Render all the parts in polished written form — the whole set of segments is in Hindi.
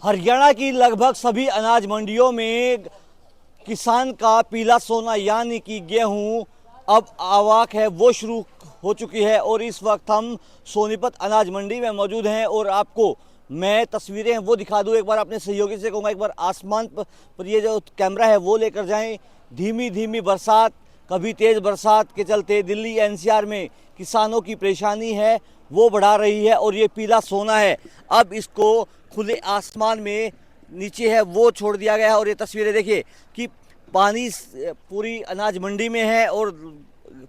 हरियाणा की लगभग सभी अनाज मंडियों में किसान का पीला सोना यानी कि गेहूं अब आवाक है वो शुरू हो चुकी है। और इस वक्त हम सोनीपत अनाज मंडी में मौजूद हैं और आपको मैं तस्वीरें वो दिखा दूं। एक बार अपने सहयोगी से कहूँगा एक बार आसमान पर ये जो कैमरा है वो लेकर जाएं। धीमी धीमी बरसात, कभी तेज़ बरसात के चलते दिल्ली एनसीआर में किसानों की परेशानी है वो बढ़ा रही है। और ये पीला सोना है अब इसको खुले आसमान में नीचे है वो छोड़ दिया गया है। और ये तस्वीरें देखिए कि पानी पूरी अनाज मंडी में है और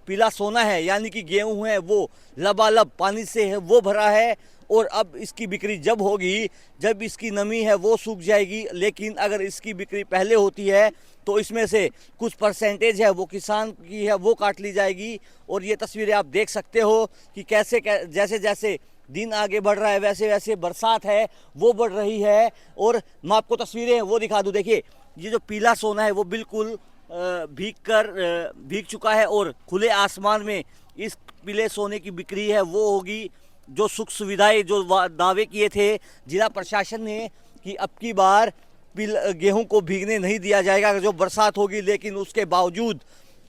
पीला सोना है यानी कि गेहूं है वो लबालब पानी से है वो भरा है। और अब इसकी बिक्री जब होगी जब इसकी नमी है वो सूख जाएगी। लेकिन अगर इसकी बिक्री पहले होती है तो इसमें से कुछ परसेंटेज है वो किसान की है वो काट ली जाएगी। और ये तस्वीरें आप देख सकते हो कि कैसे जैसे जैसे दिन आगे बढ़ रहा है वैसे वैसे बरसात है वो बढ़ रही है। और मैं आपको तस्वीरें वो दिखा दूं। देखिए ये जो पीला सोना है वो बिल्कुल भीग चुका है और खुले आसमान में इस पीले सोने की बिक्री है वो होगी। जो सुख सुविधाएं जो दावे किए थे जिला प्रशासन ने कि अब की बार गेहूं को भीगने नहीं दिया जाएगा जो बरसात होगी, लेकिन उसके बावजूद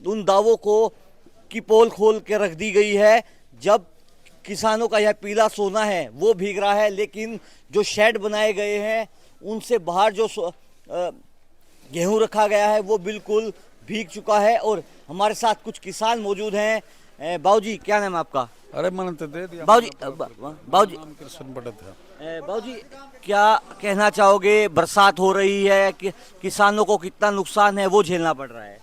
उन दावों को की पोल खोल के रख दी गई है। जब किसानों का यह पीला सोना है वो भीग रहा है, लेकिन जो शेड बनाए गए हैं उनसे बाहर जो गेहूं रखा गया है वो बिल्कुल भीग चुका है। और हमारे साथ कुछ किसान मौजूद हैं। बाबूजी क्या नाम है आपका? अरे मन तो दे दिया बाबूजी कृष्ण पटत है। बाबूजी क्या कहना चाहोगे? बरसात हो रही है कि किसानों को कितना नुकसान है वो झेलना पड़ रहा है?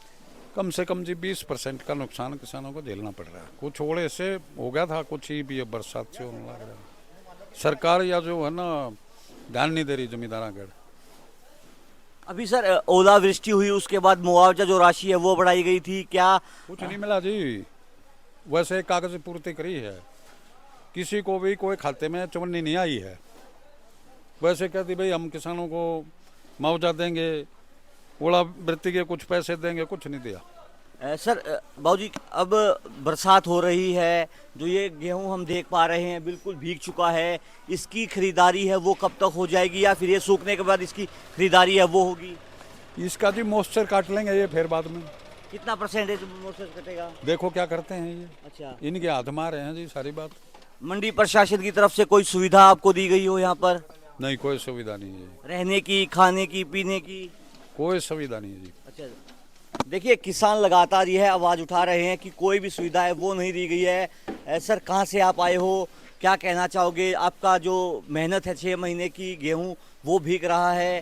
कम से कम जी 20% का नुकसान किसानों को झेलना पड़ रहा है। कुछ ओले से हो गया था, कुछ ही भी बरसात से होने लग रहा है। सरकार या जो है ना ध्यान नहीं दे रही जमींदारा कर। अभी सर ओलावृष्टि हुई उसके बाद मुआवजा जो राशि है वो बढ़ाई गई थी, क्या कुछ नहीं मिला जी। वैसे कागज पूर्ति करी है, किसी को भी कोई खाते में चवन्नी नहीं आई है। वैसे कहती भाई हम किसानों को मुआवजा देंगे, ओलावृष्टि के कुछ पैसे देंगे, कुछ नहीं दिया। सर बाबूजी अब बरसात हो रही है, जो ये गेहूं हम देख पा रहे हैं बिल्कुल भीग चुका है, इसकी खरीदारी है वो कब तक हो जाएगी या फिर ये सूखने के बाद इसकी खरीदारी है वो होगी? इसका जी मॉइस्चर काट लेंगे ये फिर बाद में। कितना परसेंटेज मॉइस्चर कटेगा? देखो क्या करते हैं ये। अच्छा, इनके हाथ में आ रहे हैं जी सारी बात। मंडी प्रशासन की तरफ से कोई सुविधा आपको दी गई हो यहाँ पर? नहीं, कोई सुविधा नहीं है। रहने की, खाने की, पीने की कोई सुविधा नहीं है जी। अच्छा, देखिए किसान लगातार यह आवाज़ उठा रहे हैं कि कोई भी सुविधा है वो नहीं दी गई है। सर कहाँ से आप आए हो, क्या कहना चाहोगे? आपका जो मेहनत है 6 महीने की, गेहूं वो भीग रहा है।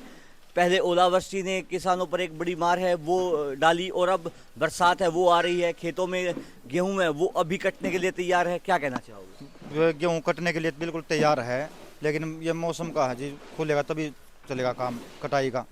पहले ओलावृष्टि ने किसानों पर एक बड़ी मार है वो डाली और अब बरसात है वो आ रही है, खेतों में गेहूं है वो अभी कटने के लिए तैयार है, क्या कहना चाहोगे? गेहूँ कटने के लिए बिल्कुल तैयार है, लेकिन ये मौसम का है जी, खुलेगा तभी चलेगा काम कटाई का।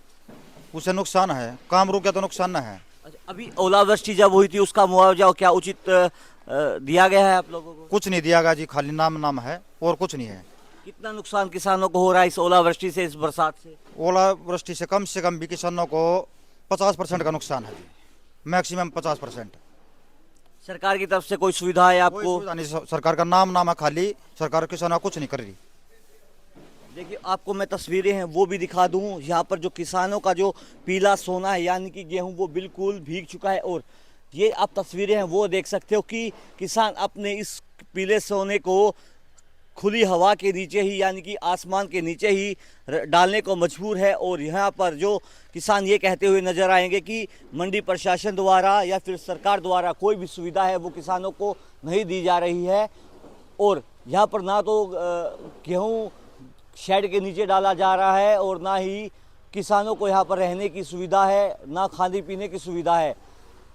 उसे नुकसान है, काम रुक गया तो नुकसान न है। अभी ओलावृष्टि जब हुई थी उसका मुआवजा क्या उचित दिया गया है आप लोगों को? कुछ नहीं दिया गया जी, खाली नाम है और कुछ नहीं है। कितना नुकसान किसानों को हो रहा है इस ओलावृष्टि से, इस बरसात से? ओलावृष्टि से कम भी किसानों को 50% का नुकसान है जी, मैक्सिमम 50%। सरकार की तरफ से कोई सुविधा है आपको? कोई सुविधा नहीं, सरकार का नाम है खाली, सरकार किसानों को कुछ नहीं कर रही। देखिए आपको मैं तस्वीरें हैं वो भी दिखा दूं। यहाँ पर जो किसानों का जो पीला सोना है यानी कि गेहूं वो बिल्कुल भीग चुका है। और ये आप तस्वीरें हैं वो देख सकते हो कि किसान अपने इस पीले सोने को खुली हवा के नीचे ही यानी कि आसमान के नीचे ही डालने को मजबूर है। और यहाँ पर जो किसान ये कहते हुए नजर आएंगे कि मंडी प्रशासन द्वारा या फिर सरकार द्वारा कोई भी सुविधा है वो किसानों को नहीं दी जा रही है। और यहाँ पर ना तो गेहूँ शेड के नीचे डाला जा रहा है और ना ही किसानों को यहाँ पर रहने की सुविधा है, ना खाने पीने की सुविधा है।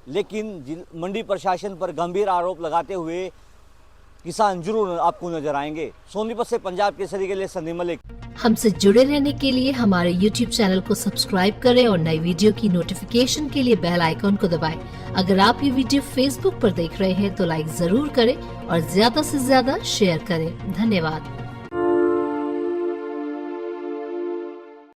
लेकिन मंडी प्रशासन पर गंभीर आरोप लगाते हुए किसान जरूर आपको नजर आएंगे। सोनीपत से पंजाब केसरी के लिए संदीप मलिक। हमसे जुड़े रहने के लिए हमारे YouTube चैनल को सब्सक्राइब करें और नई वीडियो की नोटिफिकेशन के लिए बेल आइकॉन को दबाएं। अगर आप ये वीडियो Facebook पर देख रहे हैं तो लाइक जरूर करें और ज्यादा से ज्यादा शेयर करें। धन्यवाद।